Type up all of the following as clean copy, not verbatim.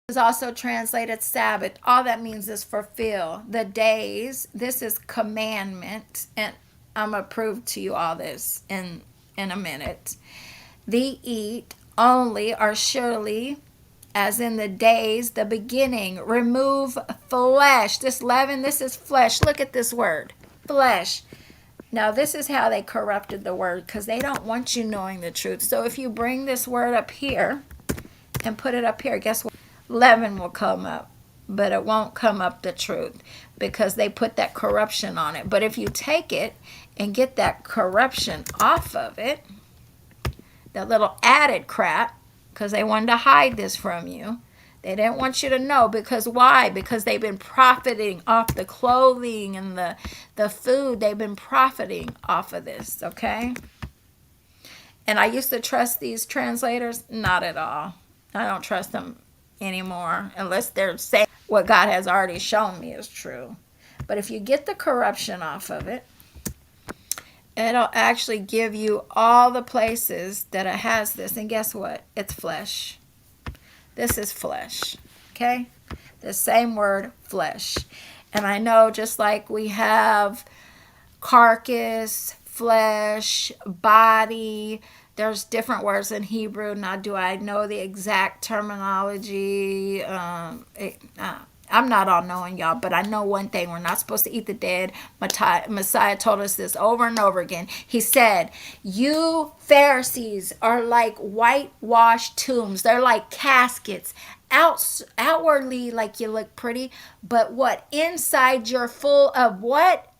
is also translated Sabbath. All that means is fulfill. The days, this is commandment. And I'm going to prove to you all this in a minute. The eat only or surely, as in the days, the beginning. Remove flesh. This leaven, this is flesh. Look at this word, flesh. Now, this is how they corrupted the word, because they don't want you knowing the truth. So if you bring this word up here and put it up here, guess what? Leaven will come up, but it won't come up the truth, because they put that corruption on it. But if you take it and get that corruption off of it, that little added crap, because they wanted to hide this from you. They didn't want you to know. Because why? Because they've been profiting off the clothing and the food. They've been profiting off of this, okay? And I used to trust these translators. Not at all. I don't trust them anymore unless they're saying what God has already shown me is true. But if you get the corruption off of it, it'll actually give you all the places that it has this. And guess what? It's flesh. This is flesh, okay? The same word, flesh. And I know just like we have carcass, flesh, body, there's different words in Hebrew. Now, do I know the exact terminology? I'm not all knowing, y'all, but I know one thing. We're not supposed to eat the dead. Messiah told us this over and over again. He said, you Pharisees are like whitewashed tombs. They're like caskets. Outwardly, like you look pretty, but what? Inside you're full of what?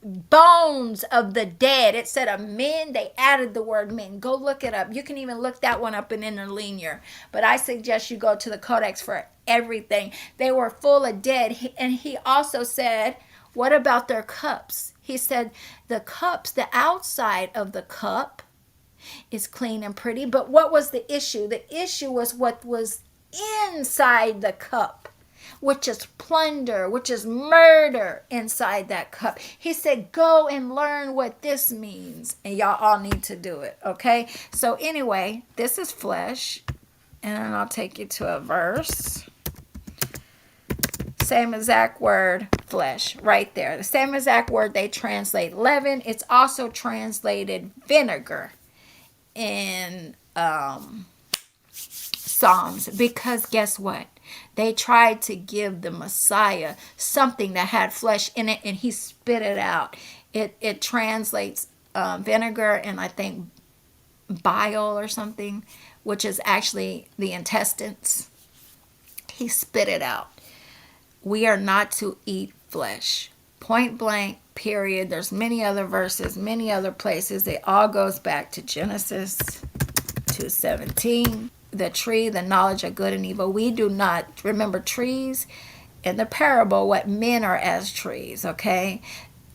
Bones of the dead. It said of men. They added the word men. Go look it up. You can even look that one up in interlinear, but I suggest you go to the Codex for everything. They were full of dead. And he also said, what about their cups? He said the cups, the outside of the cup is clean and pretty, but what was the issue? The issue was what was inside the cup, which is plunder, which is murder inside that cup. He said, go and learn what this means. And y'all all need to do it, okay? So anyway, this is flesh. And then I'll take you to a verse. Same exact word, flesh, right there. The same exact word they translate leaven. It's also translated vinegar in Psalms. Because guess what? They tried to give the Messiah something that had flesh in it, and he spit it out. It translates vinegar and I think bile or something, which is actually the intestines. He spit it out. We are not to eat flesh. Point blank, period. There's many other verses, many other places. It all goes back to Genesis 2:17. The tree, the knowledge of good and evil. We do not remember trees in the parable, what men are as trees, okay?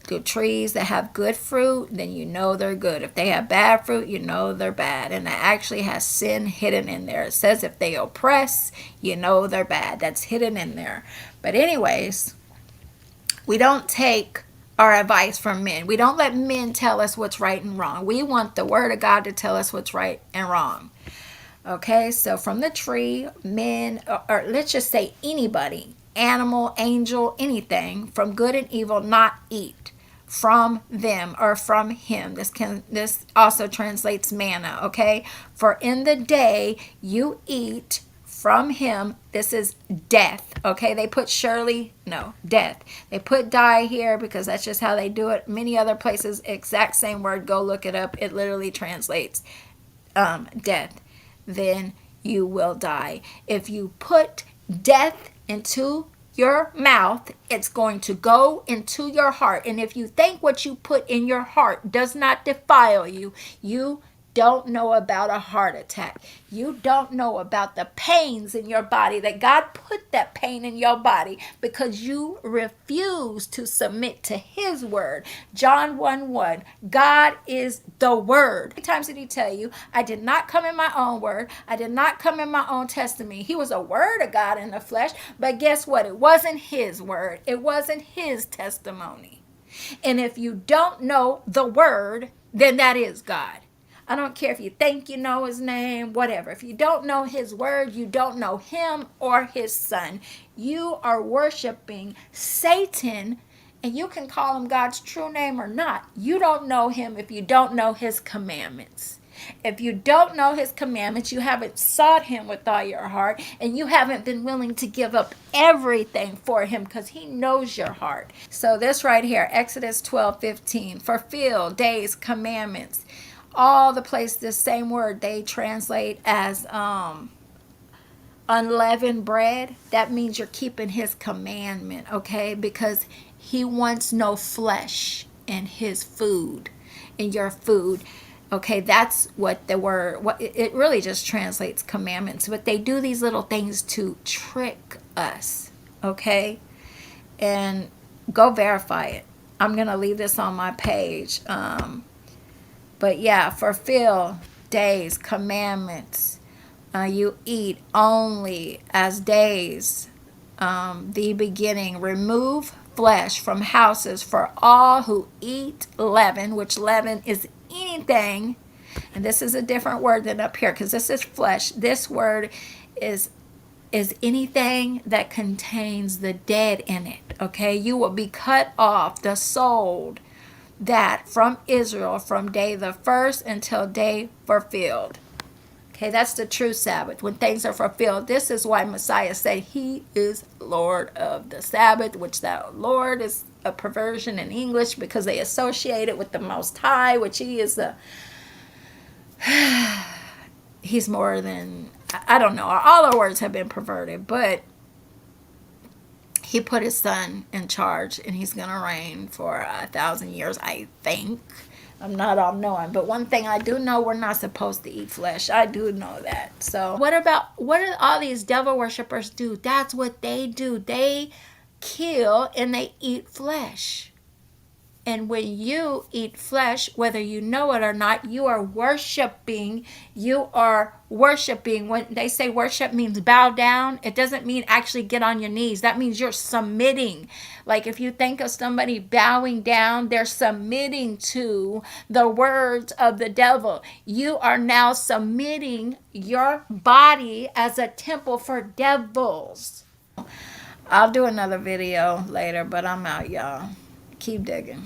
The trees that have good fruit, then you know they're good. If they have bad fruit, you know they're bad. And it actually has sin hidden in there. It says if they oppress, you know they're bad. That's hidden in there. But anyways, we don't take our advice from men. We don't let men tell us what's right and wrong. We want the word of God to tell us what's right and wrong. Okay, so from the tree, men, or let's just say anybody, animal, angel, anything, from good and evil, not eat from them or from him. This also translates manna, okay? For in the day you eat from him, this is death, okay? They put surely, no, death. They put die here because that's just how they do it. Many other places, exact same word, go look it up. It literally translates death. Then you will die. If you put death into your mouth, it's going to go into your heart. And if you think what you put in your heart does not defile you, you don't know about a heart attack. You don't know about the pains in your body, that God put that pain in your body because you refuse to submit to his word. John 1:1, God is the word. How many times did he tell you, I did not come in my own word. I did not come in my own testimony. He was a word of God in the flesh, but guess what? It wasn't his word. It wasn't his testimony. And if you don't know the word, then that is God. I don't care if you think you know his name, whatever. If you don't know his word, you don't know him or his son. You are worshiping Satan, and you can call him God's true name or not. You don't know him if you don't know his commandments. If you don't know his commandments, you haven't sought him with all your heart, and you haven't been willing to give up everything for him, because he knows your heart. So this right here, Exodus 12:15, fulfill days, commandments. All the place, this same word they translate as unleavened bread. That means you're keeping his commandment, okay? Because he wants no flesh in his food, in your food. Okay, that's what the word, what it really just translates commandments, but they do these little things to trick us, okay? And go verify it. I'm going to leave this on my page. But yeah, fulfill days, commandments. You eat only as days, the beginning. Remove flesh from houses for all who eat leaven, which leaven is anything. And this is a different word than up here, because this is flesh. This word is anything that contains the dead in it. Okay, you will be cut off, the soul, that from Israel from day the first until day fulfilled. Okay, that's the true Sabbath, when things are fulfilled. This is why Messiah said he is Lord of the Sabbath, which that Lord is a perversion in English because they associate it with the Most High, which he is the, he's more than, I don't know, all our words have been perverted, but he put his son in charge, and he's going to reign for 1,000 years, I think. I'm not all knowing, but one thing I do know, we're not supposed to eat flesh. I do know that. So what do all these devil worshippers do? That's what they do. They kill and they eat flesh. And when you eat flesh, whether you know it or not, you are worshiping. You are worshiping. When they say worship means bow down, it doesn't mean actually get on your knees. That means you're submitting. Like if you think of somebody bowing down, they're submitting to the words of the devil. You are now submitting your body as a temple for devils. I'll do another video later, but I'm out, y'all. Keep digging.